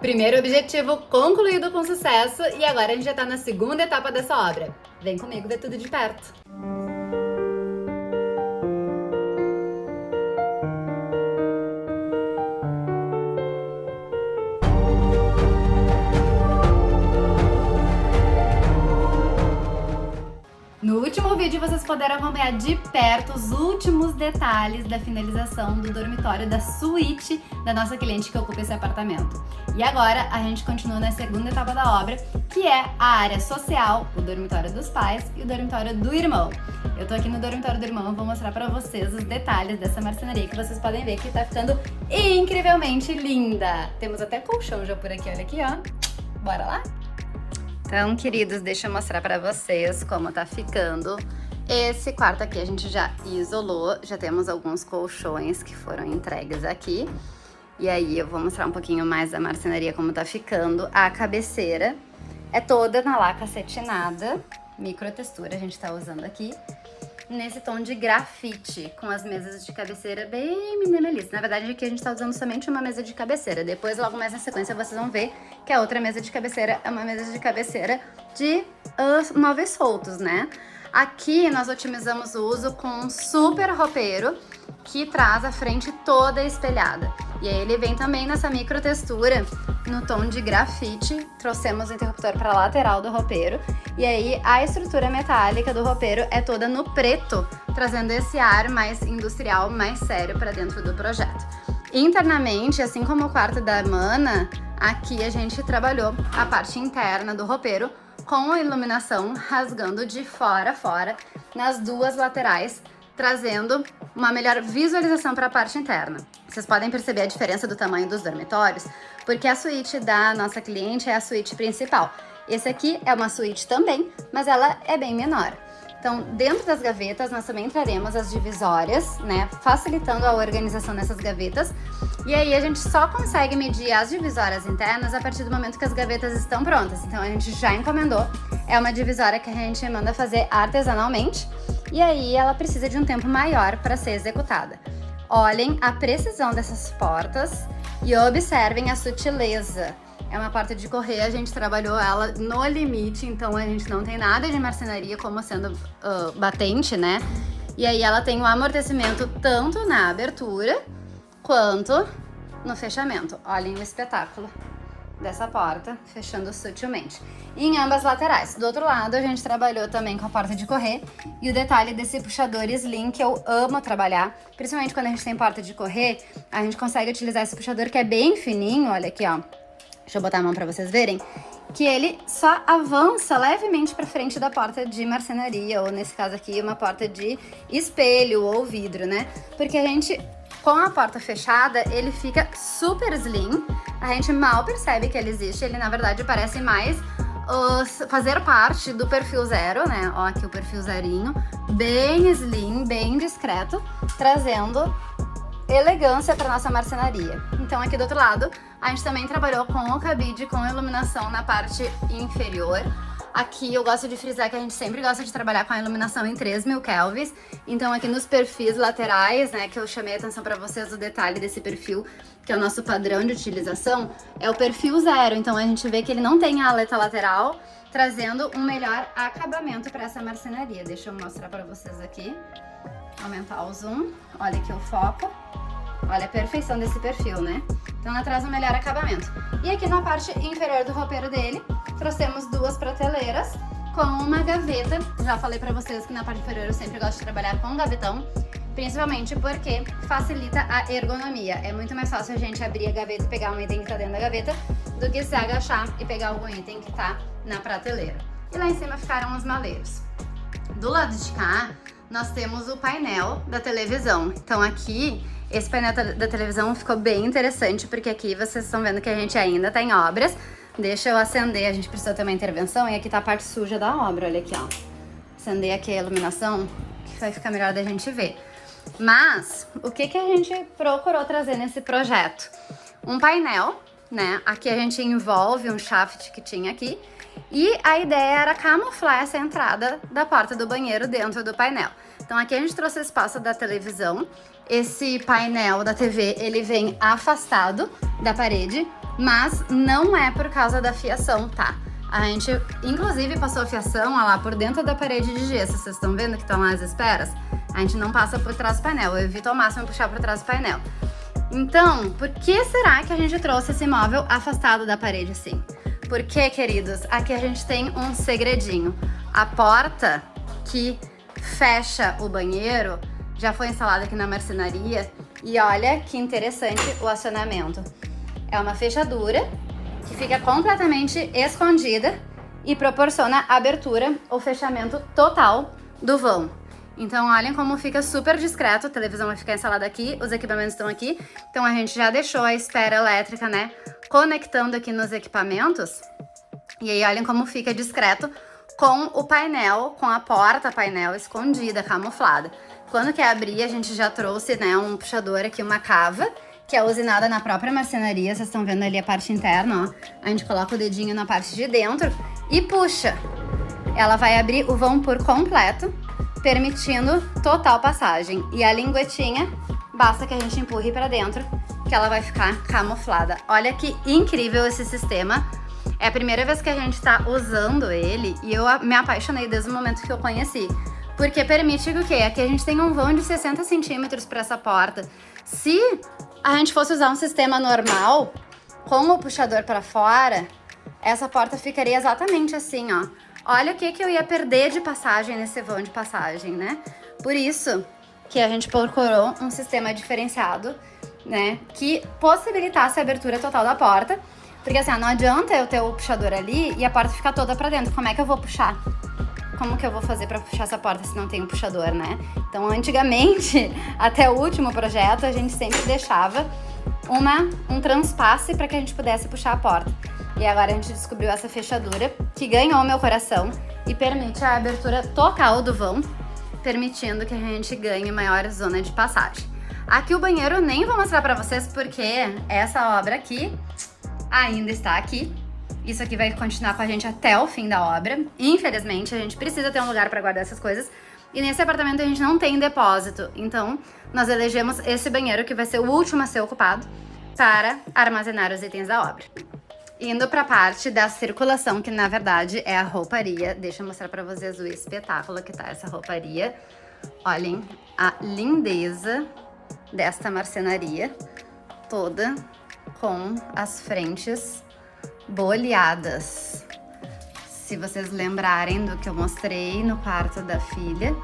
Primeiro objetivo concluído com sucesso e agora a gente já tá na segunda etapa dessa obra. Vem comigo ver tudo de perto. No último vídeo vocês puderam acompanhar de perto os últimos detalhes da finalização do dormitório da suíte da nossa cliente que ocupa esse apartamento. E agora a gente continua na segunda etapa da obra, que é a área social, o dormitório dos pais e o dormitório do irmão. Eu tô aqui no dormitório do irmão e vou mostrar pra vocês os detalhes dessa marcenaria que vocês podem ver que tá ficando incrivelmente linda. Temos até colchão já por aqui, olha aqui, ó. Bora lá? Então, queridos, deixa eu mostrar pra vocês como tá ficando. Esse quarto aqui a gente já isolou, já temos alguns colchões que foram entregues aqui. E aí eu vou mostrar um pouquinho mais da marcenaria como tá ficando. A cabeceira é toda na laca acetinada, microtextura a gente tá usando aqui. Nesse tom de grafite, com as mesas de cabeceira bem minimalistas. Na verdade, aqui a gente tá usando somente uma mesa de cabeceira. Depois, logo mais na sequência, vocês vão ver que a outra mesa de cabeceira é uma mesa de cabeceira de móveis soltos, né? Aqui nós otimizamos o uso com um super roupeiro que traz a frente toda espelhada. E aí ele vem também nessa microtextura no tom de grafite. Trouxemos o interruptor para a lateral do roupeiro. E aí a estrutura metálica do roupeiro é toda no preto, trazendo esse ar mais industrial, mais sério para dentro do projeto. Internamente, assim como o quarto da Mana, aqui a gente trabalhou a parte interna do roupeiro com a iluminação rasgando de fora a fora nas duas laterais, trazendo uma melhor visualização para a parte interna. Vocês podem perceber a diferença do tamanho dos dormitórios, porque a suíte da nossa cliente é a suíte principal. Esse aqui é uma suíte também, mas ela é bem menor. Então, dentro das gavetas, nós também traremos as divisórias, né, facilitando a organização dessas gavetas. E aí a gente só consegue medir as divisórias internas a partir do momento que as gavetas estão prontas. Então, a gente já encomendou. É uma divisória que a gente manda fazer artesanalmente. E aí ela precisa de um tempo maior para ser executada. Olhem a precisão dessas portas e observem a sutileza. É uma porta de correr, a gente trabalhou ela no limite, então a gente não tem nada de marcenaria como sendo batente, né? E aí ela tem um amortecimento tanto na abertura quanto no fechamento. Olhem o espetáculo dessa porta, fechando sutilmente. E em ambas laterais. Do outro lado, a gente trabalhou também com a porta de correr e o detalhe desse puxador slim que eu amo trabalhar, principalmente quando a gente tem porta de correr, a gente consegue utilizar esse puxador que é bem fininho, olha aqui, ó. Deixa eu botar a mão pra vocês verem, que ele só avança levemente pra frente da porta de marcenaria, ou nesse caso aqui, uma porta de espelho ou vidro, né? Porque a gente, com a porta fechada, ele fica super slim, a gente mal percebe que ele existe, ele na verdade parece mais fazer parte do perfil zero, né? Ó, aqui o perfil zerinho, bem slim, bem discreto, trazendo elegância para nossa marcenaria. Então aqui do outro lado a gente também trabalhou com o cabide com iluminação na parte inferior. Aqui eu gosto de frisar que a gente sempre gosta de trabalhar com a iluminação em 3000 kelvins. Então aqui nos perfis laterais, né, que eu chamei a atenção para vocês o detalhe desse perfil, que é o nosso padrão de utilização, é o perfil zero. Então a gente vê que ele não tem a aleta lateral, trazendo um melhor acabamento para essa marcenaria. Deixa eu mostrar para vocês aqui. Aumentar o zoom, olha aqui o foco, olha a perfeição desse perfil, né? Então ela traz um melhor acabamento. E aqui na parte inferior do roupeiro dele, trouxemos duas prateleiras com uma gaveta. Já falei pra vocês que na parte inferior eu sempre gosto de trabalhar com gavetão, principalmente porque facilita a ergonomia. É muito mais fácil a gente abrir a gaveta e pegar um item que tá dentro da gaveta do que se agachar e pegar algum item que tá na prateleira. E lá em cima ficaram os maleiros. Do lado de cá, nós temos o painel da televisão. Então aqui, esse painel da televisão ficou bem interessante, porque aqui vocês estão vendo que a gente ainda tá em obras. Deixa eu acender, a gente precisa ter uma intervenção, e aqui tá a parte suja da obra, olha aqui, ó. Acender aqui a iluminação, que vai ficar melhor da gente ver. Mas, o que a gente procurou trazer nesse projeto? Um painel, né? Aqui a gente envolve um shaft que tinha aqui, e a ideia era camuflar essa entrada da porta do banheiro dentro do painel. Então aqui a gente trouxe o espaço da televisão. Esse painel da TV, ele vem afastado da parede, mas não é por causa da fiação, tá? A gente, inclusive, passou a fiação, ó lá, por dentro da parede de gesso. Vocês estão vendo que estão lá as esperas? A gente não passa por trás do painel. Eu evito ao máximo puxar por trás do painel. Então, por que será que a gente trouxe esse móvel afastado da parede assim? Porque, queridos, aqui a gente tem um segredinho. A porta que fecha o banheiro já foi instalada aqui na marcenaria. E olha que interessante o acionamento. É uma fechadura que fica completamente escondida e proporciona abertura ou fechamento total do vão. Então olhem como fica super discreto, a televisão vai ficar instalada aqui, os equipamentos estão aqui. Então a gente já deixou a espera elétrica, né, conectando aqui nos equipamentos. E aí olhem como fica discreto com o painel, com a porta painel escondida, camuflada. Quando quer abrir, a gente já trouxe, né, um puxador aqui, uma cava, que é usinada na própria marcenaria. Vocês estão vendo ali a parte interna, ó. A gente coloca o dedinho na parte de dentro e puxa. Ela vai abrir o vão por completo, permitindo total passagem. E a linguetinha, basta que a gente empurre para dentro, que ela vai ficar camuflada. Olha que incrível esse sistema. É a primeira vez que a gente tá usando ele e eu me apaixonei desde o momento que eu conheci. Porque permite o quê? Aqui a gente tem um vão de 60 centímetros para essa porta. Se a gente fosse usar um sistema normal, com o puxador para fora, essa porta ficaria exatamente assim, ó. Olha o que eu ia perder de passagem nesse vão de passagem, né? Por isso que a gente procurou um sistema diferenciado, né? Que possibilitasse a abertura total da porta. Porque assim, ó, não adianta eu ter o puxador ali e a porta ficar toda pra dentro. Como é que eu vou puxar? Como que eu vou fazer pra puxar essa porta se não tem um puxador, né? Então, antigamente, até o último projeto, a gente sempre deixava um transpasse para que a gente pudesse puxar a porta. E agora a gente descobriu essa fechadura que ganhou meu coração e permite a abertura total do vão, permitindo que a gente ganhe maior zona de passagem. Aqui o banheiro eu nem vou mostrar pra vocês porque essa obra aqui ainda está aqui. Isso aqui vai continuar com a gente até o fim da obra. Infelizmente, a gente precisa ter um lugar para guardar essas coisas. E nesse apartamento a gente não tem depósito. Então, nós elegemos esse banheiro, que vai ser o último a ser ocupado, para armazenar os itens da obra. Indo para a parte da circulação, que na verdade é a rouparia. Deixa eu mostrar para vocês o espetáculo que tá essa rouparia. Olhem a lindeza desta marcenaria, toda com as frentes boleadas. Se vocês lembrarem do que eu mostrei no quarto da filha,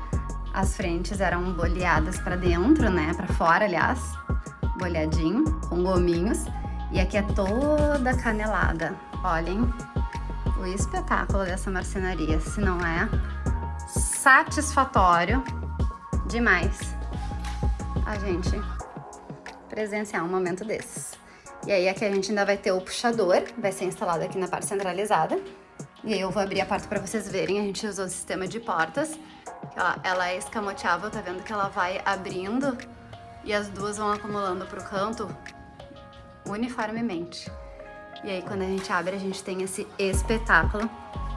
as frentes eram boleadas para dentro, né? Para fora, aliás, boleadinho, com gominhos. E aqui é toda canelada. Olhem o espetáculo dessa marcenaria, se não é satisfatório demais a gente presenciar um momento desses. E aí aqui a gente ainda vai ter o puxador, vai ser instalado aqui na parte centralizada. E aí eu vou abrir a porta para vocês verem. A gente usou o sistema de portas. Ela é escamoteável, tá vendo que ela vai abrindo e as duas vão acumulando pro canto uniformemente. E aí quando a gente abre, a gente tem esse espetáculo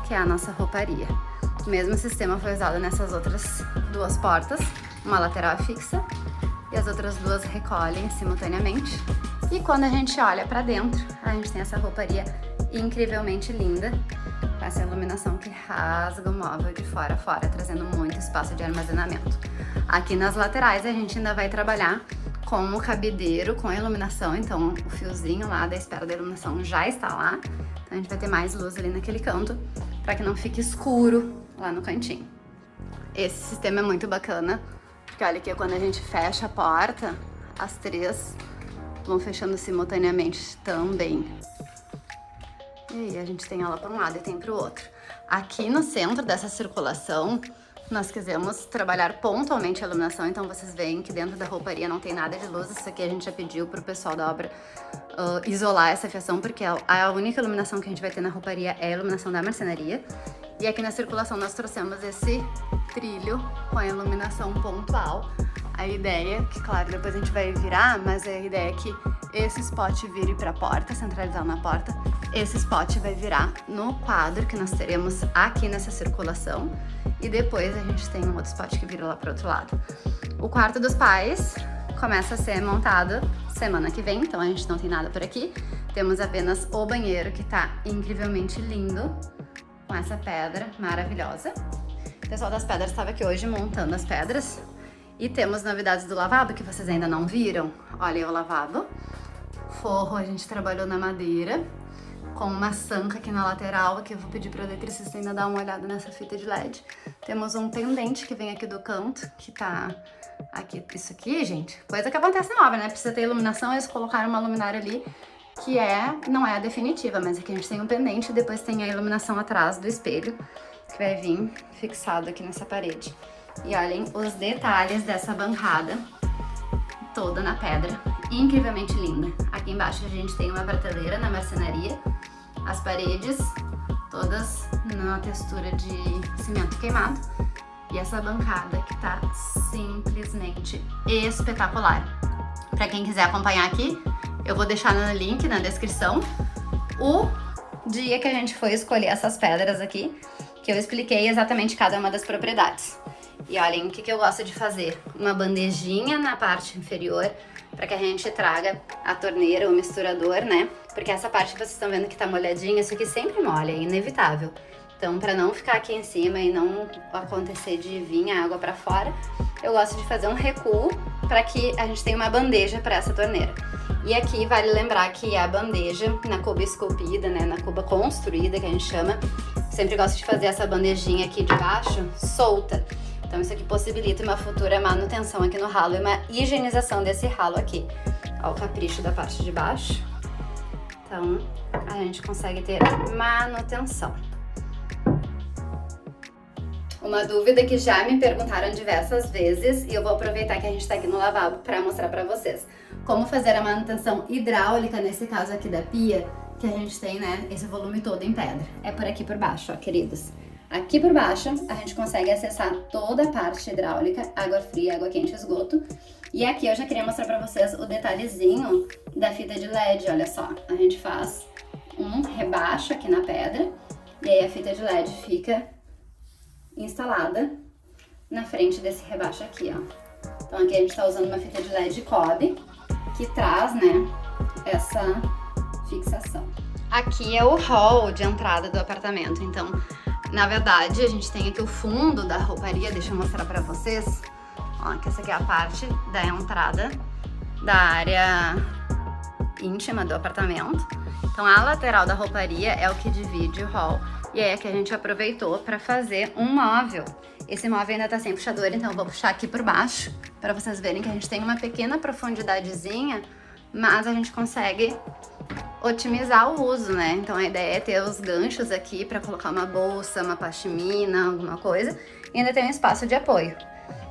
que é a nossa rouparia. O mesmo sistema foi usado nessas outras duas portas. Uma lateral é fixa e as outras duas recolhem simultaneamente. E quando a gente olha pra dentro, a gente tem essa rouparia incrivelmente linda, com essa iluminação que rasga o móvel de fora a fora, trazendo muito espaço de armazenamento. Aqui nas laterais a gente ainda vai trabalhar com o cabideiro, com a iluminação, então o fiozinho lá da espera da iluminação já está lá. Então a gente vai ter mais luz ali naquele canto, para que não fique escuro lá no cantinho. Esse sistema é muito bacana, porque olha aqui, quando a gente fecha a porta, as três vão fechando simultaneamente também. E aí a gente tem ela para um lado e tem para o outro. Aqui no centro dessa circulação, nós quisemos trabalhar pontualmente a iluminação, então vocês veem que dentro da rouparia não tem nada de luz. Isso aqui a gente já pediu pro pessoal da obra isolar essa fiação, porque a única iluminação que a gente vai ter na rouparia é a iluminação da marcenaria. E aqui na circulação nós trouxemos esse trilho com a iluminação pontual. A ideia, que claro, depois a gente vai virar, mas a ideia é que esse spot vire para a porta, centralizado na porta. Esse spot vai virar no quadro que nós teremos aqui nessa circulação. E depois a gente tem um outro spot que vira lá para o outro lado. O quarto dos pais começa a ser montado semana que vem, então a gente não tem nada por aqui. temos apenas o banheiro, que tá incrivelmente lindo, com essa pedra maravilhosa. O pessoal das pedras estava aqui hoje montando as pedras. E temos novidades do lavabo, que vocês ainda não viram. Olha o lavabo. Forro, a gente trabalhou na madeira, com uma sanca aqui na lateral, que eu vou pedir para o eletricista ainda dar uma olhada nessa fita de LED. Temos um pendente que vem aqui do canto, que tá aqui. Isso aqui, gente, coisa que acontece na obra, né? Precisa ter iluminação, eles colocaram uma luminária ali, que não é a definitiva, mas aqui a gente tem um pendente e depois tem a iluminação atrás do espelho, que vai vir fixado aqui nessa parede. E olhem os detalhes dessa bancada, toda na pedra, incrivelmente linda. Aqui embaixo a gente tem uma prateleira na marcenaria, as paredes todas na textura de cimento queimado, e essa bancada que tá simplesmente espetacular. Para quem quiser acompanhar aqui, eu vou deixar no link na descrição o dia que a gente foi escolher essas pedras aqui, que eu expliquei exatamente cada uma das propriedades. E olhem o que eu gosto de fazer, uma bandejinha na parte inferior, para que a gente traga a torneira, o misturador, né? Porque essa parte que vocês estão vendo que tá molhadinha, isso aqui sempre molha, é inevitável. Então, para não ficar aqui em cima e não acontecer de vir a água para fora, eu gosto de fazer um recuo para que a gente tenha uma bandeja para essa torneira. E aqui vale lembrar que a bandeja, na cuba esculpida, né, na cuba construída, que a gente chama, sempre gosto de fazer essa bandejinha aqui de baixo solta. Então isso aqui possibilita uma futura manutenção aqui no ralo e uma higienização desse ralo aqui. Olha o capricho da parte de baixo. Então a gente consegue ter manutenção. Uma dúvida que já me perguntaram diversas vezes, e eu vou aproveitar que a gente tá aqui no lavabo para mostrar para vocês. Como fazer a manutenção hidráulica, nesse caso aqui da pia, que a gente tem, né, esse volume todo em pedra. É por aqui por baixo, ó, queridos. Aqui por baixo, a gente consegue acessar toda a parte hidráulica, água fria, água quente, esgoto. E aqui eu já queria mostrar pra vocês o detalhezinho da fita de LED, olha só. A gente faz um rebaixo aqui na pedra, e aí a fita de LED fica instalada na frente desse rebaixo aqui, ó. Então aqui a gente tá usando uma fita de LED Cobe, que traz, né, essa fixação. Aqui é o hall de entrada do apartamento, então, na verdade, a gente tem aqui o fundo da rouparia, deixa eu mostrar pra vocês. Ó, que essa aqui é a parte da entrada da área íntima do apartamento. Então, a lateral da rouparia é o que divide o hall. E é que a gente aproveitou para fazer um móvel. Esse móvel ainda tá sem puxador, então eu vou puxar aqui por baixo, para vocês verem que a gente tem uma pequena profundidadezinha, mas a gente consegue otimizar o uso, né? Então a ideia é ter os ganchos aqui para colocar uma bolsa, uma pashmina, alguma coisa, e ainda tem um espaço de apoio.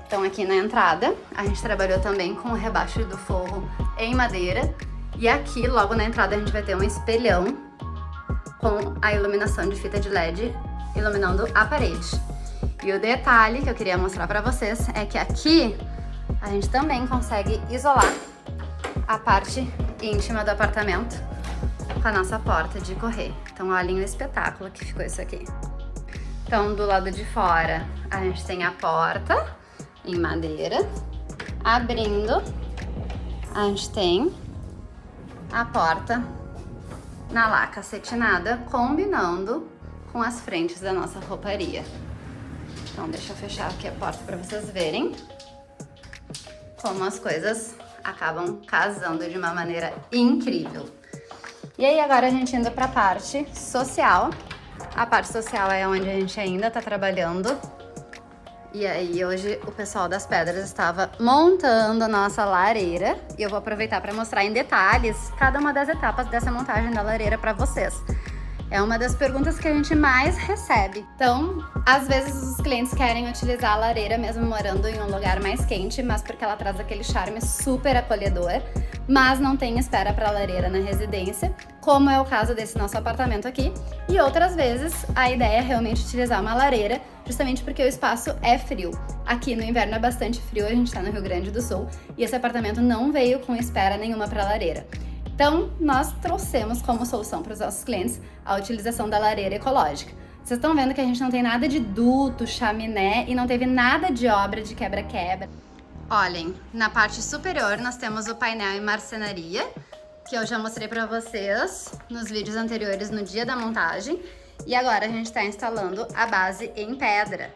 Então aqui na entrada, a gente trabalhou também com o rebaixo do forro em madeira, e aqui logo na entrada a gente vai ter um espelhão com a iluminação de fita de LED iluminando a parede. E o detalhe que eu queria mostrar para vocês é que aqui a gente também consegue isolar a parte íntima do apartamento com a nossa porta de correr. Então olhem o espetáculo que ficou isso aqui. Então do lado de fora a gente tem a porta em madeira, abrindo a gente tem a porta na laca acetinada, combinando com as frentes da nossa rouparia. Então deixa eu fechar aqui a porta para vocês verem como as coisas acabam casando de uma maneira incrível. E aí agora a gente indo para a parte social. A parte social é onde a gente ainda está trabalhando. E aí hoje o pessoal das pedras estava montando a nossa lareira. E eu vou aproveitar para mostrar em detalhes cada uma das etapas dessa montagem da lareira para vocês. É uma das perguntas que a gente mais recebe. Então, às vezes os clientes querem utilizar a lareira mesmo morando em um lugar mais quente, mas porque ela traz aquele charme super acolhedor, mas não tem espera para lareira na residência, como é o caso desse nosso apartamento aqui. E outras vezes a ideia é realmente utilizar uma lareira, justamente porque o espaço é frio. Aqui no inverno é bastante frio, a gente está no Rio Grande do Sul, e esse apartamento não veio com espera nenhuma para lareira. Então, nós trouxemos como solução para os nossos clientes a utilização da lareira ecológica. Vocês estão vendo que a gente não tem nada de duto, chaminé e não teve nada de obra de quebra-quebra. Olhem, na parte superior nós temos o painel em marcenaria, que eu já mostrei pra vocês nos vídeos anteriores no dia da montagem. E agora a gente tá instalando a base em pedra.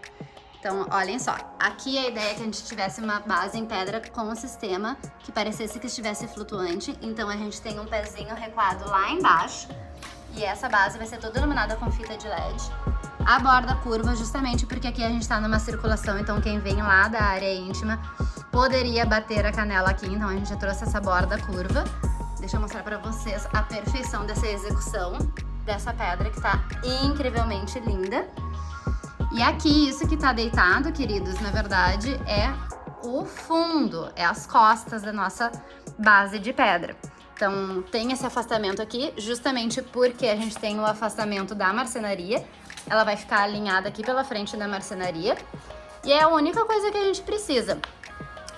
Então, olhem só, aqui a ideia é que a gente tivesse uma base em pedra com um sistema que parecesse que estivesse flutuante. Então a gente tem um pezinho recuado lá embaixo e essa base vai ser toda iluminada com fita de LED. A borda curva justamente porque aqui a gente tá numa circulação, então quem vem lá da área íntima poderia bater a canela aqui, então a gente já trouxe essa borda curva. Deixa eu mostrar pra vocês a perfeição dessa execução dessa pedra que tá incrivelmente linda. E aqui, isso que tá deitado, queridos, na verdade, é o fundo, é as costas da nossa base de pedra. Então, tem esse afastamento aqui, justamente porque a gente tem o afastamento da marcenaria. Ela vai ficar alinhada aqui pela frente da marcenaria. E é a única coisa que a gente precisa.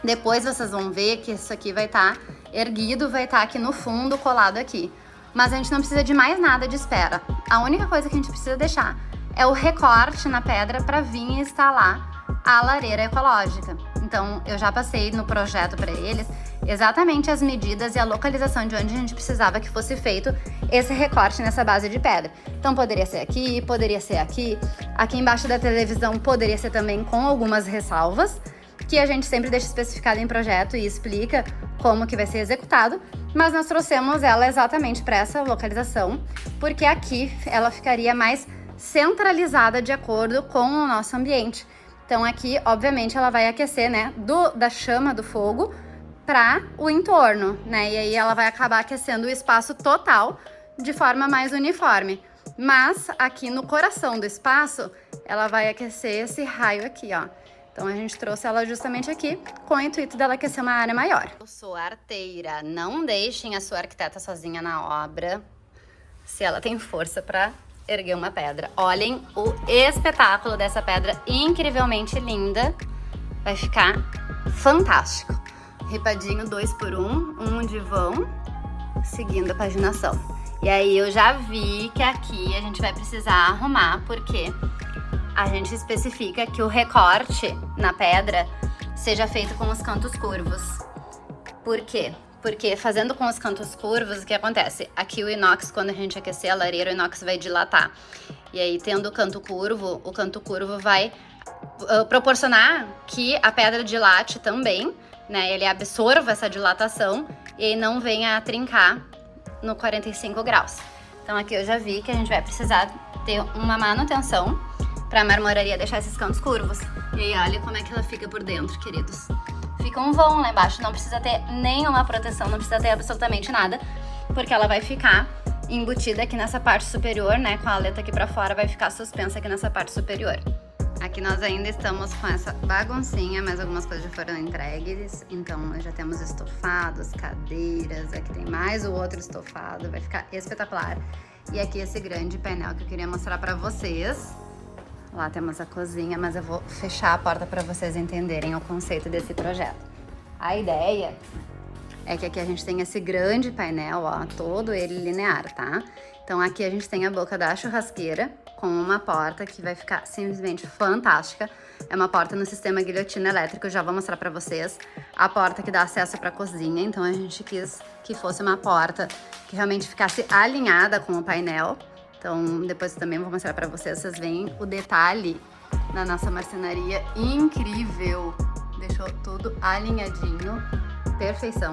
Depois vocês vão ver que isso aqui vai estar erguido, vai estar aqui no fundo, colado aqui. Mas a gente não precisa de mais nada de espera. A única coisa que a gente precisa deixar é o recorte na pedra para vir instalar a lareira ecológica. Então, eu já passei no projeto para eles exatamente as medidas e a localização de onde a gente precisava que fosse feito esse recorte nessa base de pedra. Então, poderia ser aqui, poderia ser aqui. Aqui embaixo da televisão poderia ser também com algumas ressalvas, que a gente sempre deixa especificado em projeto e explica como que vai ser executado. Mas nós trouxemos ela exatamente para essa localização, porque aqui ela ficaria mais centralizada de acordo com o nosso ambiente. Então aqui, obviamente, ela vai aquecer, né, da chama do fogo para o entorno, né? E aí ela vai acabar aquecendo o espaço total de forma mais uniforme. Mas aqui no coração do espaço, ela vai aquecer esse raio aqui, ó. Então a gente trouxe ela justamente aqui com o intuito dela aquecer uma área maior. Eu sou arteira, não deixem a sua arquiteta sozinha na obra se ela tem força para erguer uma pedra. Olhem o espetáculo dessa pedra incrivelmente linda. Vai ficar fantástico. Ripadinho 2x1, um de vão, seguindo a paginação. E aí eu já vi que aqui a gente vai precisar arrumar, porque a gente especifica que o recorte na pedra seja feito com os cantos curvos. Por quê? Porque fazendo com os cantos curvos, o que acontece? Aqui o inox, quando a gente aquecer a lareira, o inox vai dilatar. E aí, tendo o canto curvo vai proporcionar que a pedra dilate também, né? Ele absorva essa dilatação e aí não venha a trincar no 45 graus. Então aqui eu já vi que a gente vai precisar ter uma manutenção para a marmoraria deixar esses cantos curvos. E aí, olha como é que ela fica por dentro, queridos. Fica um vão lá embaixo, não precisa ter nenhuma proteção, não precisa ter absolutamente nada, porque ela vai ficar embutida aqui nessa parte superior, né, com a aleta aqui pra fora, vai ficar suspensa aqui nessa parte superior. Aqui nós ainda estamos com essa baguncinha, mas algumas coisas já foram entregues, então nós já temos estofados, cadeiras, aqui tem mais o outro estofado, vai ficar espetacular. E aqui esse grande painel que eu queria mostrar pra vocês. Lá temos a cozinha, mas eu vou fechar a porta para vocês entenderem o conceito desse projeto. A ideia é que aqui a gente tem esse grande painel, ó, todo ele linear, tá? Então aqui a gente tem a boca da churrasqueira com uma porta que vai ficar simplesmente fantástica. É uma porta no sistema guilhotina elétrico, eu já vou mostrar para vocês. A porta que dá acesso para a cozinha, então a gente quis que fosse uma porta que realmente ficasse alinhada com o painel. Então, depois eu também vou mostrar pra vocês veem o detalhe na nossa marcenaria incrível. Deixou tudo alinhadinho, perfeição.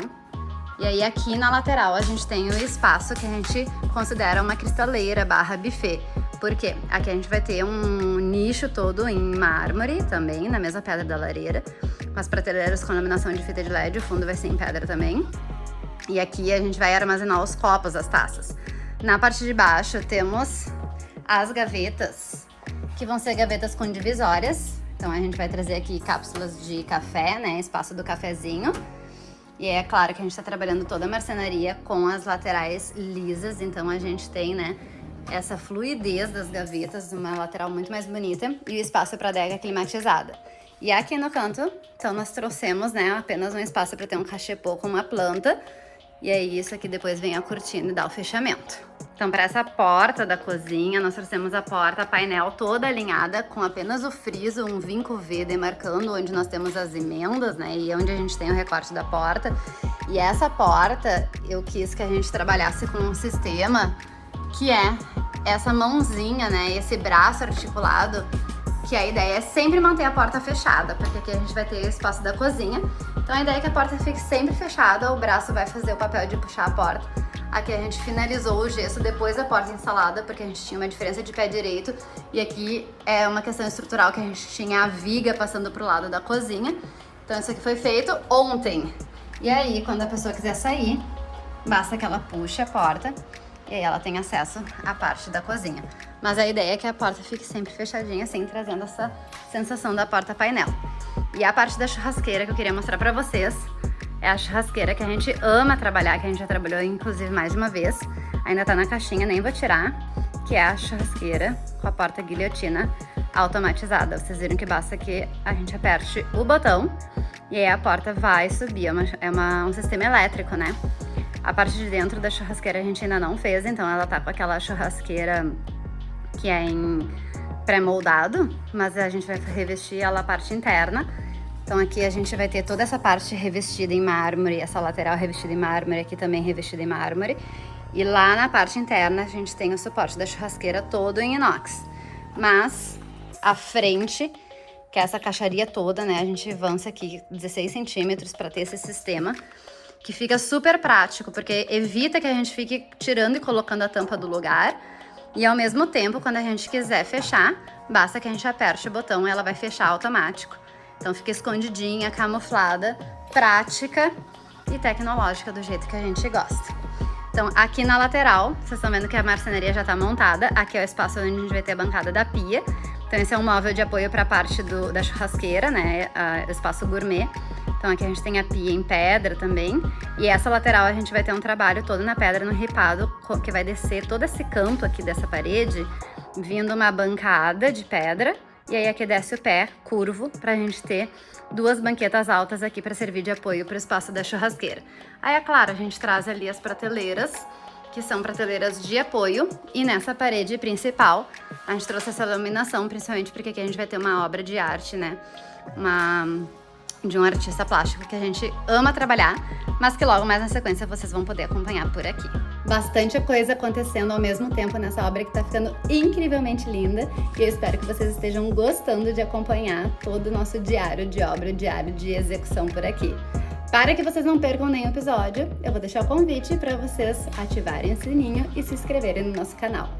E aí aqui na lateral a gente tem o espaço que a gente considera uma cristaleira / buffet. Por quê? Aqui a gente vai ter um nicho todo em mármore também, na mesma pedra da lareira, com as prateleiras com iluminação de fita de LED, o fundo vai ser em pedra também. E aqui a gente vai armazenar os copos, as taças. Na parte de baixo temos as gavetas, que vão ser gavetas com divisórias. Então a gente vai trazer aqui cápsulas de café, né, espaço do cafezinho. E é claro que a gente está trabalhando toda a marcenaria com as laterais lisas, então a gente tem, né, essa fluidez das gavetas, uma lateral muito mais bonita e o espaço para adega climatizada. E aqui no canto, então nós trouxemos, né, apenas um espaço para ter um cachepô com uma planta. E aí isso aqui depois vem a cortina e dá o fechamento. Então, para essa porta da cozinha, nós trouxemos a porta painel toda alinhada com apenas o friso, um vinco V demarcando onde nós temos as emendas, né? E onde a gente tem o recorte da porta. E essa porta, eu quis que a gente trabalhasse com um sistema que é essa mãozinha, né? Esse braço articulado, que a ideia é sempre manter a porta fechada, porque aqui a gente vai ter o espaço da cozinha. Então a ideia é que a porta fique sempre fechada, o braço vai fazer o papel de puxar a porta. Aqui a gente finalizou o gesso depois da porta instalada, porque a gente tinha uma diferença de pé direito. E aqui é uma questão estrutural que a gente tinha a viga passando pro lado da cozinha. Então isso aqui foi feito ontem. E aí, quando a pessoa quiser sair, basta que ela puxe a porta e aí ela tem acesso à parte da cozinha. Mas a ideia é que a porta fique sempre fechadinha, assim, trazendo essa sensação da porta painel. E a parte da churrasqueira que eu queria mostrar pra vocês é a churrasqueira que a gente ama trabalhar, que a gente já trabalhou inclusive mais de uma vez. Ainda tá na caixinha, nem vou tirar, que é a churrasqueira com a porta guilhotina automatizada. Vocês viram que basta que a gente aperte o botão e aí a porta vai subir. É um sistema elétrico, né? A parte de dentro da churrasqueira a gente ainda não fez, então ela tá com aquela churrasqueira que é em pré-moldado, mas a gente vai revestir ela a parte interna. Então aqui a gente vai ter toda essa parte revestida em mármore, essa lateral revestida em mármore, aqui também revestida em mármore. E lá na parte interna a gente tem o suporte da churrasqueira todo em inox. Mas a frente, que é essa caixaria toda, né, a gente avança aqui 16 centímetros para ter esse sistema, que fica super prático, porque evita que a gente fique tirando e colocando a tampa do lugar. E ao mesmo tempo, quando a gente quiser fechar, basta que a gente aperte o botão e ela vai fechar automático. Então fica escondidinha, camuflada, prática e tecnológica do jeito que a gente gosta. Então aqui na lateral, vocês estão vendo que a marcenaria já está montada. Aqui é o espaço onde a gente vai ter a bancada da pia. Então esse é um móvel de apoio para a parte da churrasqueira, né? O espaço gourmet. Então aqui a gente tem a pia em pedra também. E essa lateral a gente vai ter um trabalho todo na pedra, no ripado, que vai descer todo esse canto aqui dessa parede, vindo uma bancada de pedra. E aí aqui desce o pé curvo pra gente ter duas banquetas altas aqui para servir de apoio para o espaço da churrasqueira. Aí é claro, a gente traz ali as prateleiras, que são prateleiras de apoio, e nessa parede principal a gente trouxe essa iluminação, principalmente porque aqui a gente vai ter uma obra de arte, né? De um artista plástico que a gente ama trabalhar, mas que logo mais na sequência vocês vão poder acompanhar por aqui. Bastante coisa acontecendo ao mesmo tempo nessa obra que tá ficando incrivelmente linda, e eu espero que vocês estejam gostando de acompanhar todo o nosso diário de obra, diário de execução por aqui. Para que vocês não percam nenhum episódio, eu vou deixar o convite para vocês ativarem o sininho e se inscreverem no nosso canal.